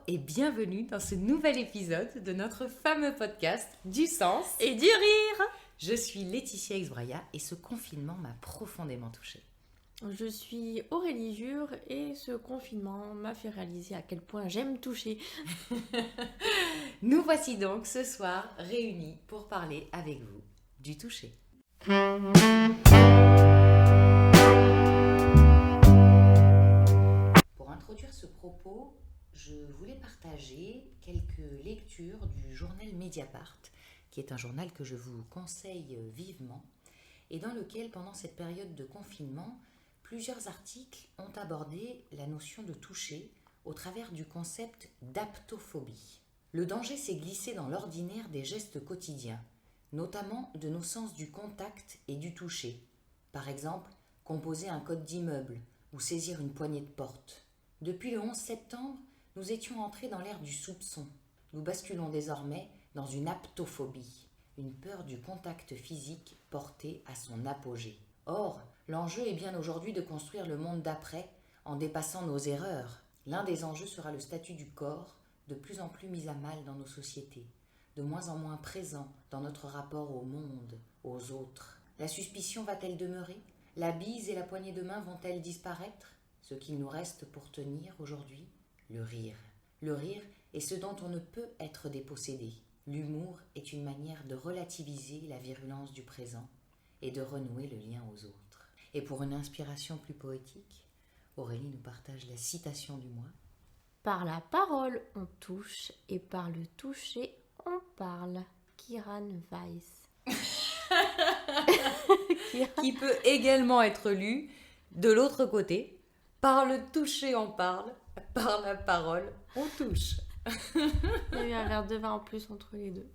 et bienvenue dans ce nouvel épisode de notre fameux podcast du sens et du rire. Je suis Laetitia Exbraya et ce confinement m'a profondément touchée. Je suis Aurélie Jure et ce confinement m'a fait réaliser à quel point j'aime toucher. Nous voici donc ce soir réunis pour parler avec vous du toucher. Pour introduire ce propos, je voulais partager quelques lectures du journal Mediapart, qui est un journal que je vous conseille vivement, et dans lequel, pendant cette période de confinement, plusieurs articles ont abordé la notion de toucher au travers du concept d'aptophobie. Le danger s'est glissé dans l'ordinaire des gestes quotidiens, notamment de nos sens du contact et du toucher. Par exemple, composer un code d'immeuble ou saisir une poignée de porte. Depuis le 11 septembre, nous étions entrés dans l'ère du soupçon. Nous basculons désormais dans une aptophobie, une peur du contact physique portée à son apogée. Or, l'enjeu est bien aujourd'hui de construire le monde d'après en dépassant nos erreurs. L'un des enjeux sera le statut du corps, de plus en plus mis à mal dans nos sociétés, de moins en moins présent dans notre rapport au monde, aux autres. La suspicion va-t-elle demeurer ? La bise et la poignée de main vont-elles disparaître ? Ce qu'il nous reste pour tenir aujourd'hui ? Le rire. Le rire est ce dont on ne peut être dépossédé. L'humour est une manière de relativiser la virulence du présent et de renouer le lien aux autres. Et pour une inspiration plus poétique, Aurélie nous partage la citation du mois. Par la parole, on touche et par le toucher, on parle. Kiran Weiss. Qui peut également être lu de l'autre côté. Par le toucher, on parle. Par la parole, on touche. Il y a eu un verre de vin en plus entre les deux.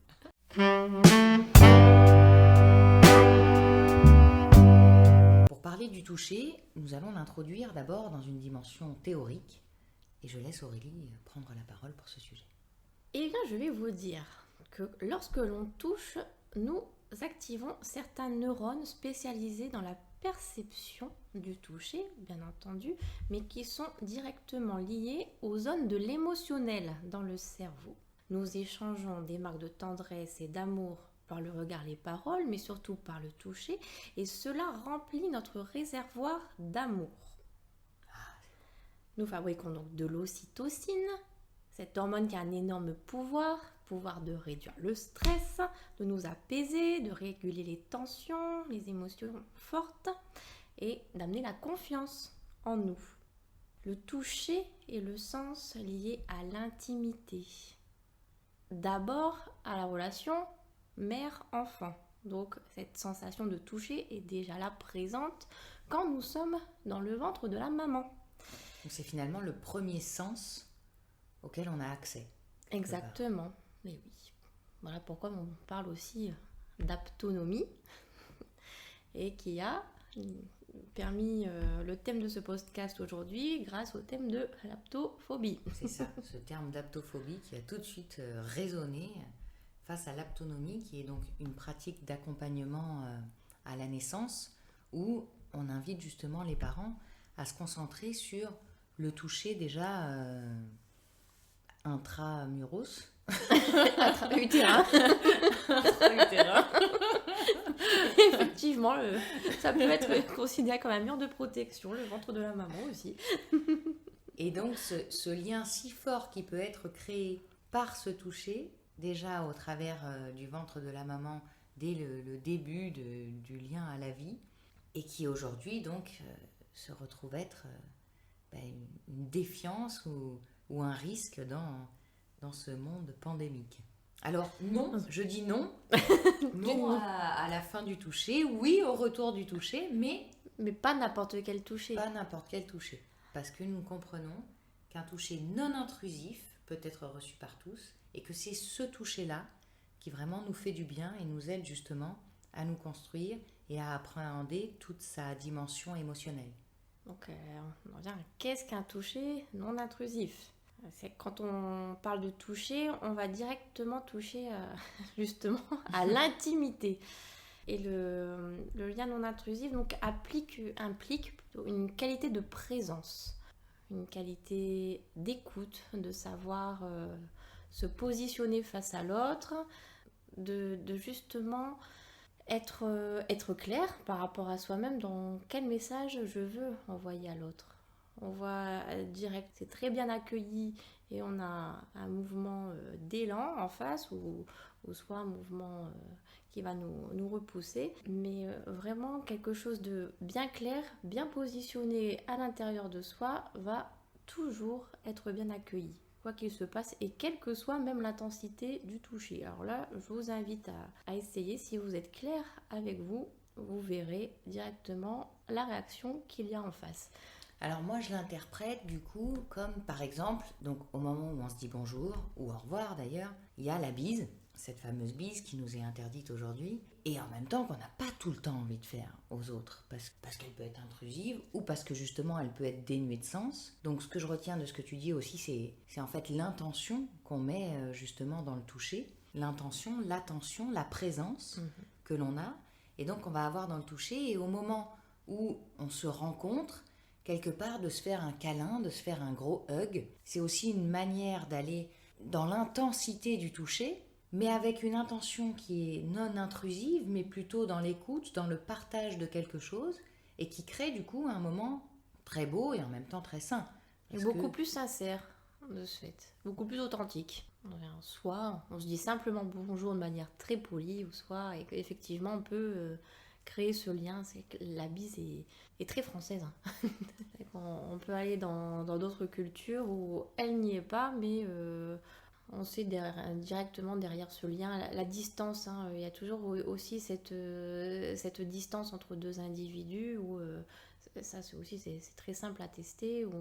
Pour parler du toucher, nous allons l'introduire d'abord dans une dimension théorique. Et je laisse Aurélie prendre la parole pour ce sujet. Eh bien, je vais vous dire que lorsque l'on touche, nous activons certains neurones spécialisés dans la perception du toucher, bien entendu, mais qui sont directement liés aux zones de l'émotionnel dans le cerveau. Nous échangeons des marques de tendresse et d'amour par le regard, les paroles, mais surtout par le toucher, et cela remplit notre réservoir d'amour. Nous fabriquons donc de l'ocytocine, cette hormone qui a un énorme pouvoir de réduire le stress, de nous apaiser, de réguler les tensions, les émotions fortes et d'amener la confiance en nous. Le toucher est le sens lié à l'intimité. D'abord à la relation mère-enfant. Donc cette sensation de toucher est déjà là présente quand nous sommes dans le ventre de la maman. Donc c'est finalement le premier sens auquel on a accès. Exactement, mais oui. Voilà pourquoi on parle aussi d'aptonomie et qui a permis le thème de ce podcast aujourd'hui grâce au thème de l'aptophobie. C'est ça, ce terme d'aptophobie qui a tout de suite résonné face à l'aptonomie, qui est donc une pratique d'accompagnement à la naissance où on invite justement les parents à se concentrer sur le toucher déjà intramuros. Intra-utérin. Effectivement, ça peut être considéré comme un mur de protection, le ventre de la maman aussi. Et donc ce lien si fort qui peut être créé par ce toucher, déjà au travers du ventre de la maman, dès le début du lien à la vie, et qui aujourd'hui donc se retrouve être une défiance ou un risque dans ce monde pandémique. Alors non, je dis non, non à la fin du toucher, oui au retour du toucher, mais pas n'importe quel toucher. Pas n'importe quel toucher, parce que nous comprenons qu'un toucher non intrusif peut être reçu par tous, et que c'est ce toucher-là qui vraiment nous fait du bien et nous aide justement à nous construire et à appréhender toute sa dimension émotionnelle. Donc, on revient à qu'est-ce qu'un toucher non intrusif ? C'est quand on parle de toucher, on va directement toucher justement à l'intimité. Et le lien non intrusif donc, implique plutôt une qualité de présence. une qualité d'écoute, de savoir se positionner face à l'autre, de justement être clair par rapport à soi-même dans quel message je veux envoyer à l'autre. On voit direct, c'est très bien accueilli et on a un mouvement d'élan en face ou soit un mouvement qui va nous repousser. Mais vraiment quelque chose de bien clair, bien positionné à l'intérieur de soi va toujours être bien accueilli, quoi qu'il se passe et quelle que soit même l'intensité du toucher. Alors là, je vous invite à essayer. Si vous êtes clair avec vous, vous verrez directement la réaction qu'il y a en face. Alors moi je l'interprète du coup comme par exemple, donc au moment où on se dit bonjour, ou au revoir d'ailleurs, il y a la bise, cette fameuse bise qui nous est interdite aujourd'hui, et en même temps qu'on n'a pas tout le temps envie de faire aux autres, parce qu'elle peut être intrusive, ou parce que justement elle peut être dénuée de sens. Donc ce que je retiens de ce que tu dis aussi, c'est en fait l'intention qu'on met justement dans le toucher, l'intention, l'attention, la présence que l'on a, et donc on va avoir dans le toucher, et au moment où on se rencontre, quelque part de se faire un câlin, de se faire un gros hug. C'est aussi une manière d'aller dans l'intensité du toucher, mais avec une intention qui est non intrusive, mais plutôt dans l'écoute, dans le partage de quelque chose, et qui crée du coup un moment très beau et en même temps très sain. Et beaucoup plus sincère de ce fait, beaucoup plus authentique. Soit on se dit simplement bonjour de manière très polie, ou soit effectivement on peut créer ce lien. C'est que la bise est très française. On peut aller dans d'autres cultures où elle n'y est pas, mais on sait directement derrière ce lien la distance. Il y a toujours aussi cette distance entre deux individus où ça c'est très simple à tester. Où,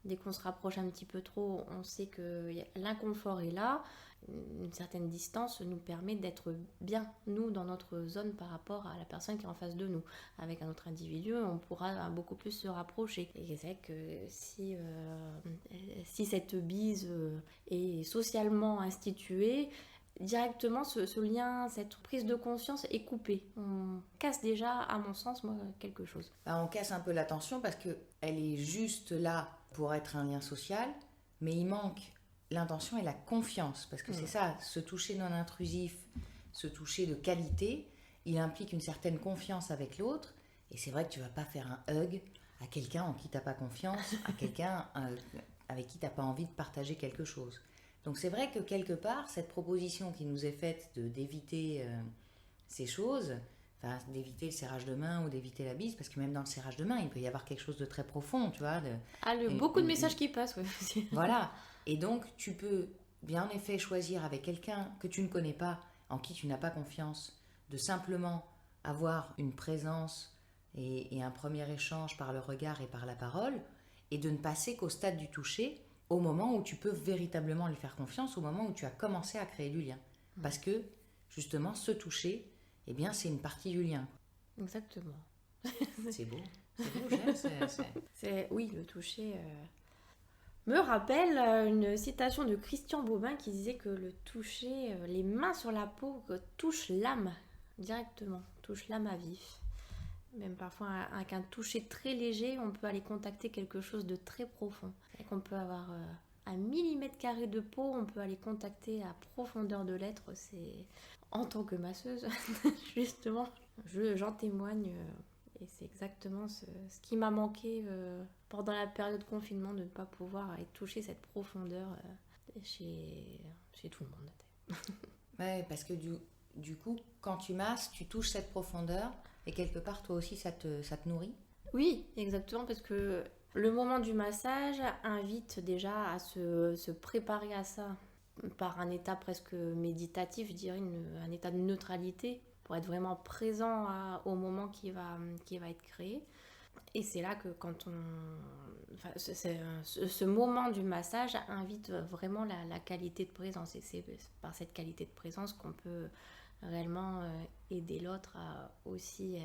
dès qu'on se rapproche un petit peu trop, on sait que l'inconfort est là. Une certaine distance nous permet d'être bien, nous, dans notre zone par rapport à la personne qui est en face de nous. Avec un autre individu, on pourra beaucoup plus se rapprocher. Et c'est vrai que si cette bise est socialement instituée, directement ce lien, cette prise de conscience est coupée. On casse déjà, à mon sens, quelque chose. On casse un peu la tension parce qu'elle est juste là pour être un lien social, mais il manque l'intention et la confiance, parce que c'est ça, ce toucher non intrusif, ce toucher de qualité, il implique une certaine confiance avec l'autre, et c'est vrai que tu vas pas faire un hug à quelqu'un en qui tu n'as pas confiance, à quelqu'un avec qui tu n'as pas envie de partager quelque chose. Donc c'est vrai que quelque part, cette proposition qui nous est faite d'éviter ces choses, enfin d'éviter le serrage de main ou d'éviter la bise, parce que même dans le serrage de main, il peut y avoir quelque chose de très profond, tu vois. Beaucoup de messages qui passent, ouais. Voilà. Et donc, tu peux bien en effet choisir avec quelqu'un que tu ne connais pas, en qui tu n'as pas confiance, de simplement avoir une présence et un premier échange par le regard et par la parole, et de ne passer qu'au stade du toucher, au moment où tu peux véritablement lui faire confiance, au moment où tu as commencé à créer du lien. Parce que, justement, ce toucher, eh bien, c'est une partie du lien. Exactement. C'est beau. C'est beau, j'aime. Oui, le toucher... me rappelle une citation de Christian Bobin qui disait que le toucher, les mains sur la peau touchent l'âme directement, touchent l'âme à vif. Même parfois avec un toucher très léger, on peut aller contacter quelque chose de très profond. Et qu'on peut avoir un millimètre carré de peau, on peut aller contacter à profondeur de l'être. C'est en tant que masseuse, justement, j'en témoigne. Et c'est exactement ce qui m'a manqué pendant la période de confinement, de ne pas pouvoir aller toucher cette profondeur chez tout le monde. Ouais, parce que du coup, quand tu masses, tu touches cette profondeur et quelque part, toi aussi, ça te nourrit. Oui, exactement, parce que le moment du massage invite déjà à se préparer à ça par un état presque méditatif, je dirais, un état de neutralité, pour être vraiment présent au moment qui va être créé. Et c'est là que quand ce moment du massage invite vraiment la qualité de présence. Et c'est par cette qualité de présence qu'on peut réellement aider l'autre à aussi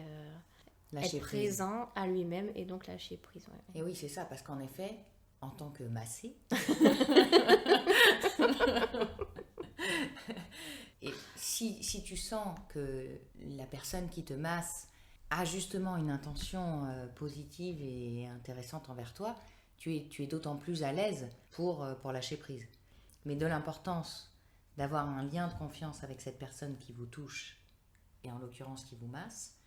être présent à lui-même et donc lâcher prise. Ouais. Et oui, c'est ça, parce qu'en effet, en tant que massé... Et si tu sens que la personne qui te masse a justement une intention positive et intéressante envers toi, tu es d'autant plus à l'aise pour lâcher prise. Mais de l'importance d'avoir un lien de confiance avec cette personne qui vous touche, et en l'occurrence qui vous masse,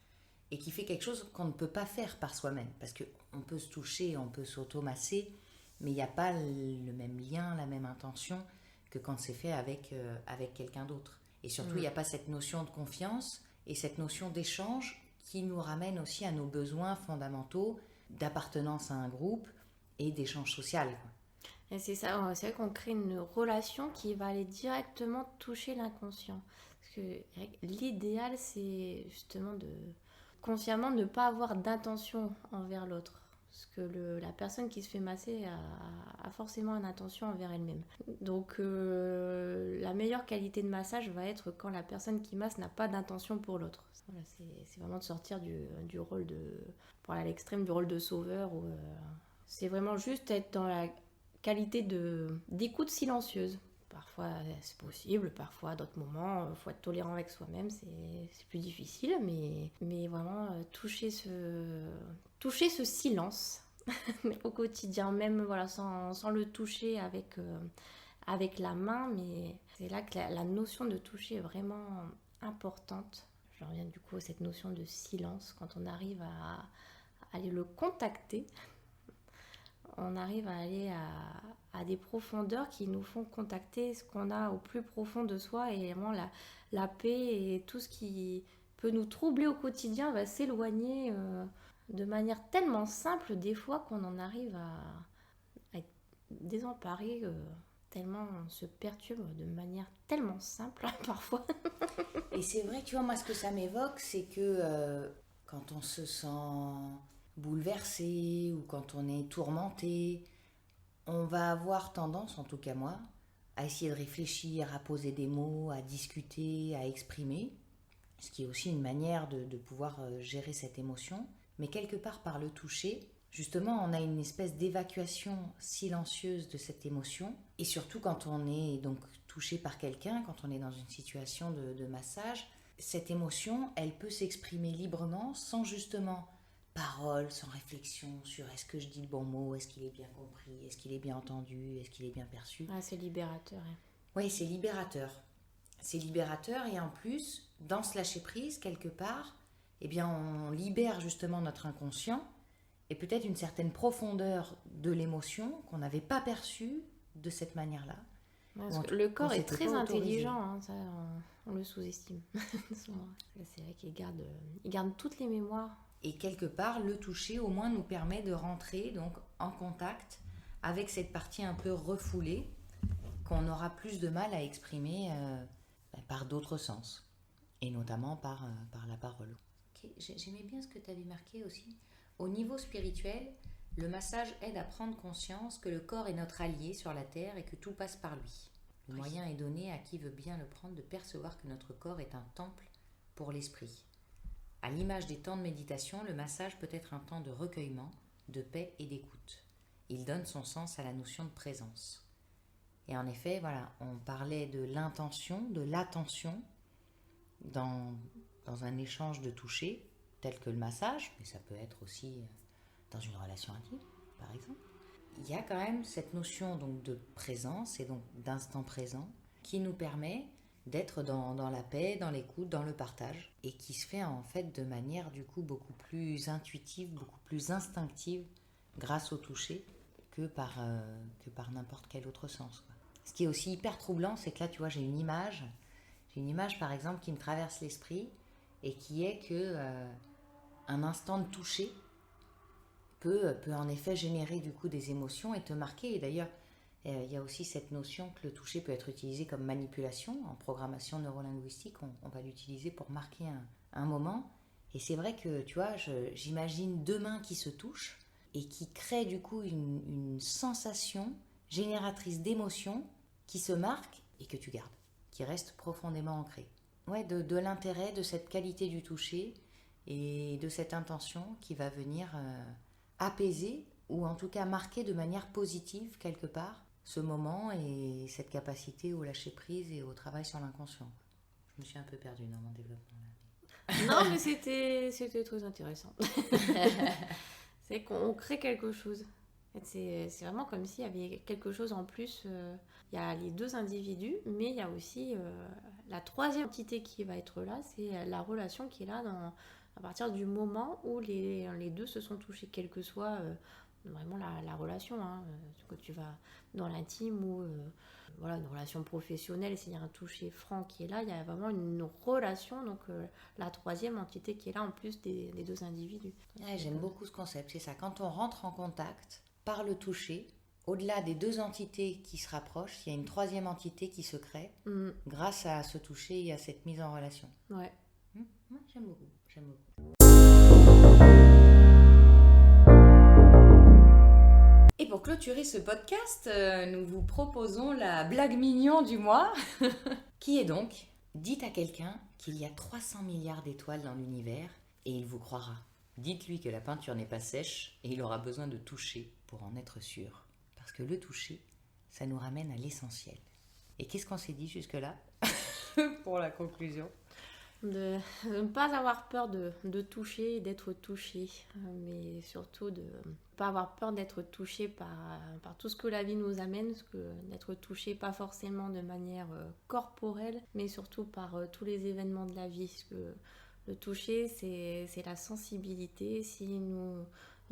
et qui fait quelque chose qu'on ne peut pas faire par soi-même. Parce qu'on peut se toucher, on peut s'auto-masser, mais il n'y a pas le même lien, la même intention que quand c'est fait avec quelqu'un d'autre. Et surtout, il n'y a pas cette notion de confiance et cette notion d'échange qui nous ramène aussi à nos besoins fondamentaux d'appartenance à un groupe et d'échange social, quoi. Et c'est ça, c'est vrai qu'on crée une relation qui va aller directement toucher l'inconscient. Parce que l'idéal, c'est justement de consciemment ne pas avoir d'intention envers l'autre. Parce que la personne qui se fait masser a forcément une intention envers elle-même. Donc la meilleure qualité de massage va être quand la personne qui masse n'a pas d'intention pour l'autre. Voilà, c'est vraiment de sortir du rôle de... pour aller à l'extrême du rôle de sauveur. C'est vraiment juste être dans la qualité d'écoute silencieuse. Parfois c'est possible, parfois à d'autres moments, il faut être tolérant avec soi-même, c'est plus difficile, mais vraiment toucher ce silence au quotidien, même voilà, sans le toucher avec la main, mais c'est là que la notion de toucher est vraiment importante. Je reviens du coup à cette notion de silence, quand on arrive à aller le contacter, on arrive à aller à des profondeurs qui nous font contacter ce qu'on a au plus profond de soi, et vraiment la paix et tout ce qui peut nous troubler au quotidien va s'éloigner de manière tellement simple des fois qu'on en arrive à être désemparé, tellement on se perturbe de manière tellement simple parfois. Et c'est vrai, tu vois, moi ce que ça m'évoque, c'est que quand on se sent bouleversé ou quand on est tourmenté, on va avoir tendance, en tout cas moi, à essayer de réfléchir, à poser des mots, à discuter, à exprimer, ce qui est aussi une manière de pouvoir gérer cette émotion. Mais quelque part par le toucher, justement, on a une espèce d'évacuation silencieuse de cette émotion. Et surtout quand on est donc touché par quelqu'un, quand on est dans une situation de massage, cette émotion, elle peut s'exprimer librement sans justement parole, sans réflexion sur est-ce que je dis le bon mot, est-ce qu'il est bien compris, est-ce qu'il est bien entendu, est-ce qu'il est bien perçu. Ah, c'est libérateur. Hein. Oui, c'est libérateur. C'est libérateur, et en plus, dans ce lâcher-prise, quelque part, eh bien, on libère justement notre inconscient et peut-être une certaine profondeur de l'émotion qu'on n'avait pas perçue de cette manière-là. Ouais, le corps est très intelligent, hein, ça, on le sous-estime. C'est vrai qu'il garde toutes les mémoires. Et quelque part, le toucher au moins nous permet de rentrer donc en contact avec cette partie un peu refoulée qu'on aura plus de mal à exprimer par d'autres sens, et notamment par la parole. Okay. J'aimais bien ce que tu avais marqué aussi. Au niveau spirituel, le massage aide à prendre conscience que le corps est notre allié sur la terre et que tout passe par lui. Le moyen est donné à qui veut bien le prendre de percevoir que notre corps est un temple pour l'esprit. À l'image des temps de méditation, le massage peut être un temps de recueillement, de paix et d'écoute. Il donne son sens à la notion de présence. Et en effet, voilà, on parlait de l'intention, de l'attention dans un échange de toucher, tel que le massage, mais ça peut être aussi dans une relation intime, par exemple. Il y a quand même cette notion donc de présence et donc d'instant présent qui nous permet d'être dans la paix, dans l'écoute, dans le partage, et qui se fait en fait de manière du coup beaucoup plus intuitive, beaucoup plus instinctive grâce au toucher que par n'importe quel autre sens, quoi. Ce qui est aussi hyper troublant, c'est que là tu vois j'ai une image par exemple qui me traverse l'esprit et qui est que un instant de toucher peut en effet générer du coup des émotions et te marquer. Et d'ailleurs il y a aussi cette notion que le toucher peut être utilisé comme manipulation. En programmation neurolinguistique, on va l'utiliser pour marquer un moment. Et c'est vrai que, tu vois, j'imagine deux mains qui se touchent et qui créent du coup une sensation génératrice d'émotions qui se marque et que tu gardes, qui reste profondément ancrée. Ouais, de l'intérêt, de cette qualité du toucher et de cette intention qui va venir apaiser ou en tout cas marquer de manière positive quelque part ce moment et cette capacité au lâcher-prise et au travail sur l'inconscient. Je me suis un peu perdue dans mon développement là. Non, mais c'était très intéressant. C'est qu'on crée quelque chose. C'est vraiment comme s'il y avait quelque chose en plus. Il y a les deux individus, mais il y a aussi la troisième entité qui va être là, c'est la relation qui est là à partir du moment où les deux se sont touchés, quelle que soit vraiment la relation, hein, que tu vas dans l'intime ou voilà, une relation professionnelle, s'il y a un toucher franc qui est là, il y a vraiment une relation, donc la troisième entité qui est là en plus des deux individus. Ouais, j'aime beaucoup ce concept, c'est ça. Quand on rentre en contact par le toucher, au-delà des deux entités qui se rapprochent, il y a une troisième entité qui se crée grâce à ce toucher et à cette mise en relation. Ouais. Ouais, j'aime beaucoup, j'aime beaucoup. Et pour clôturer ce podcast, nous vous proposons la blague mignon du mois, qui est donc, dites à quelqu'un qu'il y a 300 milliards d'étoiles dans l'univers et il vous croira. Dites-lui que la peinture n'est pas sèche et il aura besoin de toucher pour en être sûr. Parce que le toucher, ça nous ramène à l'essentiel. Et qu'est-ce qu'on s'est dit jusque-là pour la conclusion ? De ne pas avoir peur de toucher et d'être touché, mais surtout de ne pas avoir peur d'être touché par tout ce que la vie nous amène, d'être touché pas forcément de manière corporelle, mais surtout par tous les événements de la vie. Parce que le toucher, c'est la sensibilité. Si nous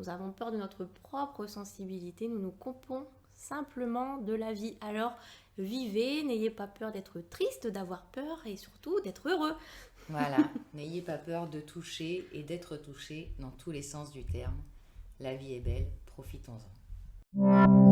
avons peur de notre propre sensibilité, nous nous coupons simplement de la vie. Alors, vivez, n'ayez pas peur d'être triste, d'avoir peur et surtout d'être heureux. Voilà, n'ayez pas peur de toucher et d'être touché dans tous les sens du terme. La vie est belle, profitons-en.